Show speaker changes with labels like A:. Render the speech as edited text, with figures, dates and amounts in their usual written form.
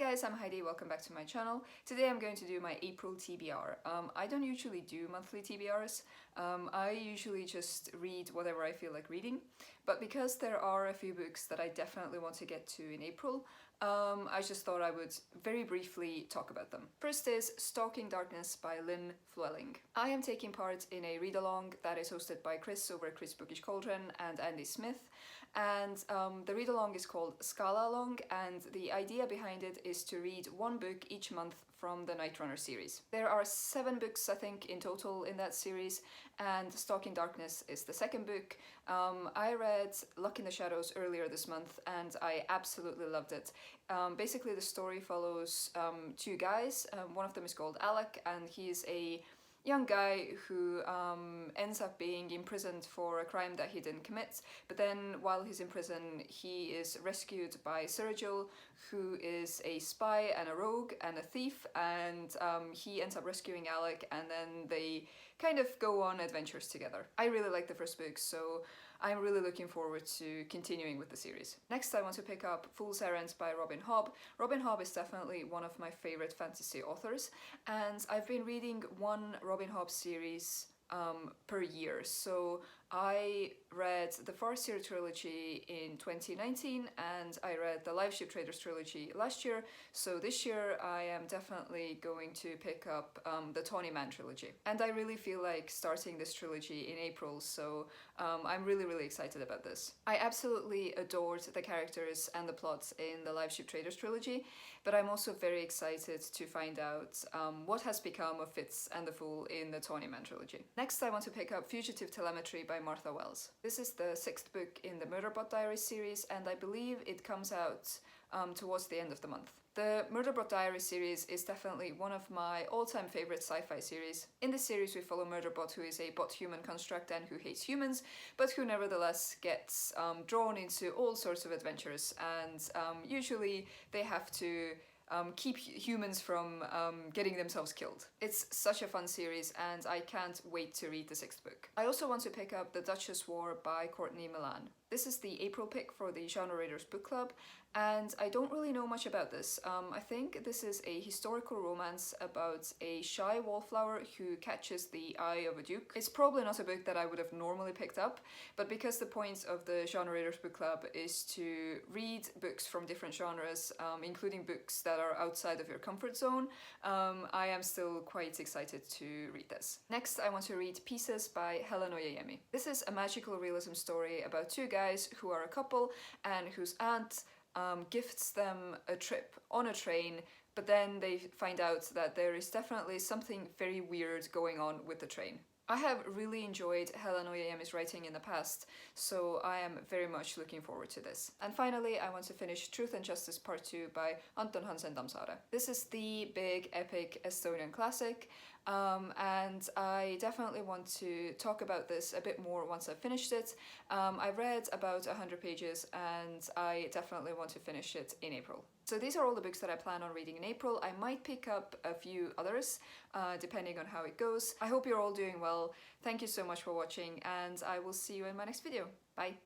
A: guys, I'm Heidi, welcome back to my channel. Today I'm going to do my April TBR. I don't usually do monthly TBRs. I usually just read whatever I feel like reading, but because there are a few books that I definitely want to get to in April, I just thought I would very briefly talk about them. First is Stalking Darkness by Lynn Flewelling. I am taking part in a read-along that is hosted by Chris over at Chris Bookish Cauldron and Andy Smith, and the read-along is called Scala Along, and the idea behind it is to read one book each month from the Night Runner series. There are 7 books, I think, in total in that series, and Stalking Darkness is the second book. I read Luck in the Shadows earlier this month and I absolutely loved it. Basically the story follows 2 guys. One of them is called Alec, and he's a young guy who ends up being imprisoned for a crime that he didn't commit, but then while he's in prison he is rescued by Sergil, who is a spy and a rogue and a thief, and he ends up rescuing Alec, and then they kind of go on adventures together. I really like the first book, so I'm really looking forward to continuing with the series. Next I want to pick up Fool's Errand by Robin Hobb. Robin Hobb is definitely one of my favorite fantasy authors, and I've been reading one Robin Hobb series per year. So I read the Farseer trilogy in 2019 and I read the Live Ship Traders trilogy last year, so this year I am definitely going to pick up the Tawny Man trilogy. And I really feel like starting this trilogy in April, so I'm really excited about this. I absolutely adored the characters and the plots in the Live Ship Traders trilogy, but I'm also very excited to find out what has become of Fitz and the Fool in the Tawny Man trilogy. Next I want to pick up Fugitive Telemetry by Martha Wells. This is the 6th book in the Murderbot Diaries series, and I believe it comes out towards the end of the month. The Murderbot Diaries series is definitely one of my all-time favorite sci-fi series. In this series we follow Murderbot, who is a bot-human construct and who hates humans, but who nevertheless gets drawn into all sorts of adventures, and usually they have to keep humans from getting themselves killed. It's such a fun series and I can't wait to read the 6th book. I also want to pick up The Duchess War by Courtney Milan. This is the April pick for the Genre Raiders book club, and I don't really know much about this. I think this is a historical romance about a shy wallflower who catches the eye of a duke. It's probably not a book that I would have normally picked up, but because the point of the Genre Raiders book club is to read books from different genres, including books that are outside of your comfort zone, I am still quite excited to read this. Next, I want to read Pieces by Helen Oyeyemi. This is a magical realism story about 2 guys who are a couple and whose aunt gifts them a trip on a train, but then they find out that there is definitely something very weird going on with the train. I have really enjoyed Helen Oyeyemi's writing in the past, so I am very much looking forward to this. And finally, I want to finish Truth and Justice Part 2 by Anton, Hansen, Tammsaare. This is the big, epic Estonian classic, and I definitely want to talk about this a bit more once I've finished it. I've read about 100 pages and I definitely want to finish it in April. So these are all the books that I plan on reading in April. I might pick up a few others, depending on how it goes. I hope you're all doing well. Thank you so much for watching, and I will see you in my next video. Bye!